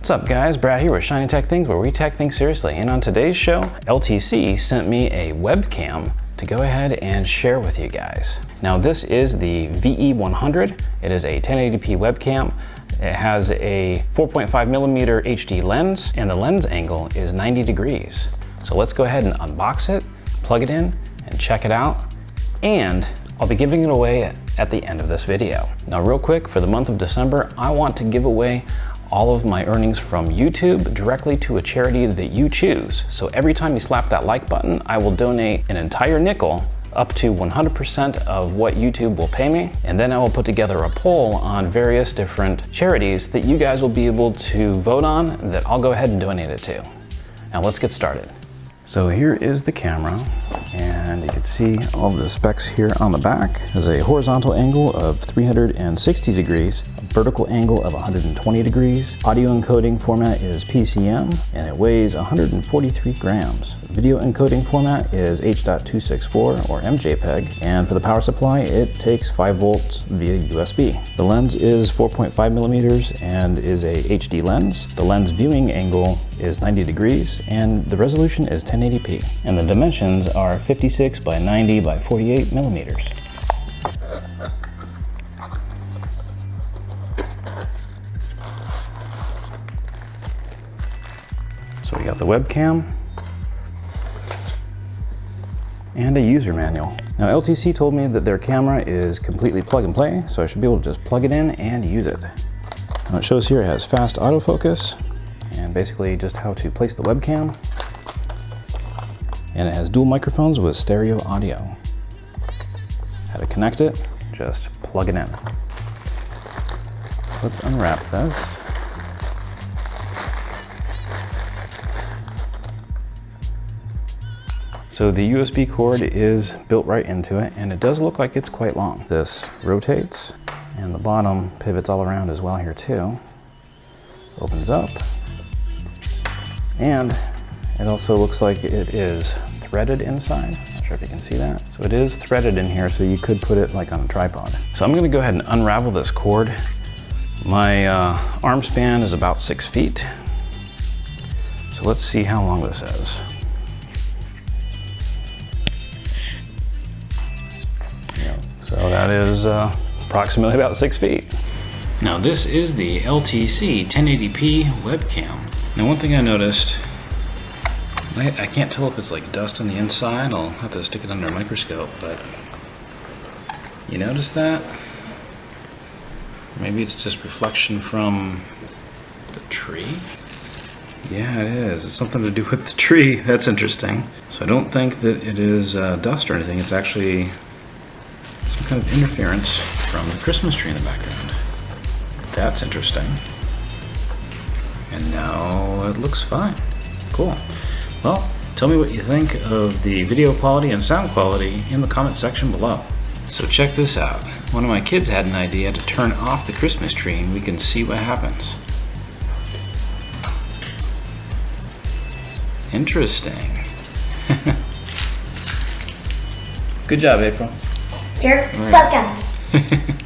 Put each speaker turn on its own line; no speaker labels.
What's up guys, Brad here with Shiny Tech Things, where we tech things seriously. And on today's show, LTC sent me a webcam to go ahead and share with you guys. Now this is the VE100. It is a 1080p webcam. It has a 4.5mm HD lens, and the lens angle is 90 degrees. So let's go ahead and unbox it, plug it in, and check it out. And I'll be giving it away at the end of this video. Now real quick, for the month of December, I want to give away all of my earnings from YouTube directly to a charity that you choose. So every time you slap that like button, I will donate an entire nickel up to 100% of what YouTube will pay me. And then I will put together a poll on various different charities that you guys will be able to vote on that I'll go ahead and donate it to. Now let's get started. So here is the camera, and you can see all the specs here on the back. There's a horizontal angle of 360 degrees, a vertical angle of 120 degrees. Audio encoding format is PCM, and it weighs 143 grams. Video encoding format is H.264 or MJPEG, and for the power supply, it takes 5 volts via USB. The lens is 4.5 millimeters and is a HD lens. The lens viewing angle is 90 degrees, and the resolution is 1080p, and the dimensions are 56 by 90 by 48 millimeters. So we got the webcam and a user manual. Now LTC told me that their camera is completely plug and play, so I should be able to just plug it in and use it. Now it shows here it has fast autofocus and basically just how to place the webcam. And it has dual microphones with stereo audio. How to connect it, just plug it in. So let's unwrap this. So the USB cord is built right into it, and it does look like it's quite long. This rotates, and the bottom pivots all around as well here too. Opens up, and it also looks like it is threaded inside. Not sure if you can see that. So it is threaded in here, so you could put it like on a tripod. So I'm gonna go ahead and unravel this cord. My arm span is about 6 feet. So let's see how long this is. So that is approximately about 6 feet. Now this is the LTC 1080p webcam. Now one thing I noticed, I can't tell if it's like dust on the inside. I'll have to stick it under a microscope, but you notice that? Maybe it's just reflection from the tree? Yeah, it is. It's something to do with the tree. That's interesting. So I don't think that it is dust or anything. It's actually some kind of interference from the Christmas tree in the background. That's interesting. And now it looks fine. Cool. Well, tell me what you think of the video quality and sound quality in the comment section below. So check this out. One of my kids had an idea to turn off the Christmas tree, and we can see what happens. Interesting. Good job, April.
You're welcome.